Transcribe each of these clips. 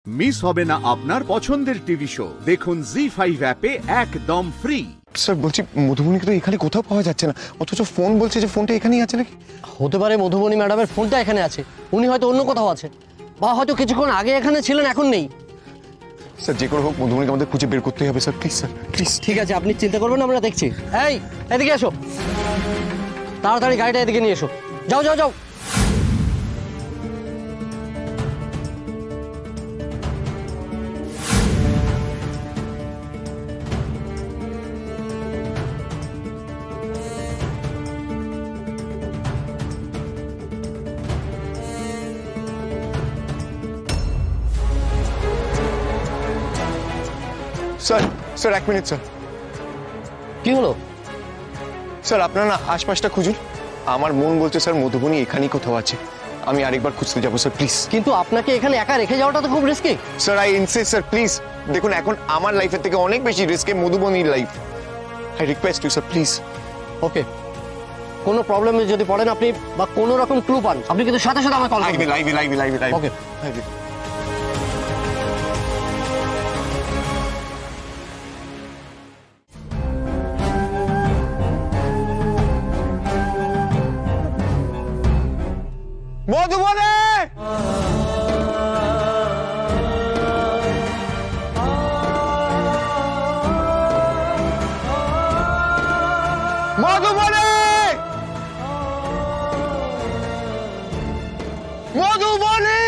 Miss হবে না আপনার পছন্দের টিভি শো। দেখুন জি5 অ্যাপে একদম ফ্রি। স্যার বলছি মধুবনীকে তো এখানে কোথাও পাওয়া যাচ্ছে না, অথচ ফোন বলছে যে ফোনটা এখানেই আছে নাকি? হতে পারে মধুবনী ম্যাডামের ফোনটা এখানে আছে, উনি হয়তো অন্য কোথাও আছে, বা হয়তো কিছুক্ষণ আগে এখানে ছিলেন এখন নেই। স্যার যে করে হোক মধুবনীকে আমাদের খুঁজে বের করতে হবে স্যার, প্লিজ স্যার প্লিজ। ঠিক আছে, আপনি চিন্তা করবেন না, আমরা দেখছি। এই এদিকে এসো, তাড়াতাড়ি গাড়িটা এদিকে নিয়ে এসো। যাও যাও যাও। স্যার স্যার এক মিনিট স্যার। কি হলো? স্যার আপনারা না আশপাশটা খুঁজুন, আমার মন বলছে স্যার মধুবনী এখানেই কোথাও আছে। আমি আরেকবার খুঁজতে যাবো স্যার প্লিজ। কিন্তু আপনাকে এখানে একা রেখে যাওয়াটা তো খুব risky. Sir I insist sir please. দেখুন এখন আমার লাইফের থেকে অনেক বেশি রিস্কে মধুবনীর life. I request you sir please. Okay, কোনো প্রবলেমে যদি পড়েন আপনি বা কোনো রকম ক্লু পান, আপনি কিন্তু সাথে সাথে আমাকে কল করবেন। Live okay. মধুবনী! মধুবনী! মধুবনী!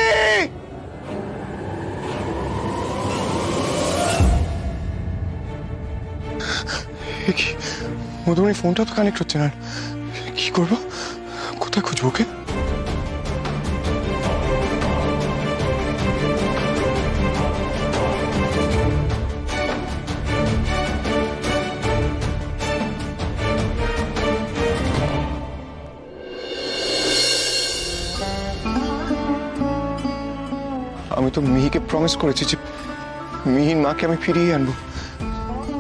মধুবনী ফোনটা তো কানেক্ট হচ্ছে না, কি করবো? কোথায় খুঁজবো ওকে? আমি তো মিহিকে প্রমিস করেছি যে মিহির মাকে আমি ফিরিয়ে আনবো,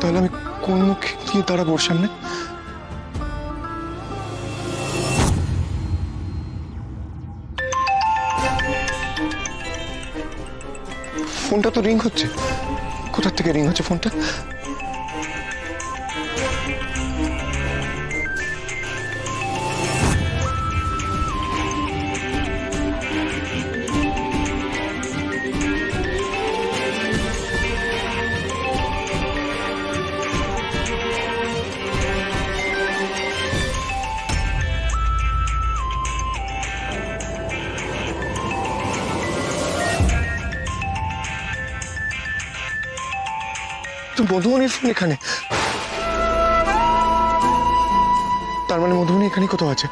তাহলে আমি কোন মুখে দিয়ে দাঁড়াবো ওর সামনে? ফোনটা তো রিং হচ্ছে, কোথা থেকে রিং হচ্ছে ফোনটা? তো মধুবনীর ফোন এখানে, তার মানে মধুবনী এখানে কোথাও আছে।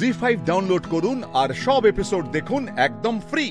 জি5 ডাউনলোড করুন আর সব এপিসোড দেখুন একদম ফ্রি।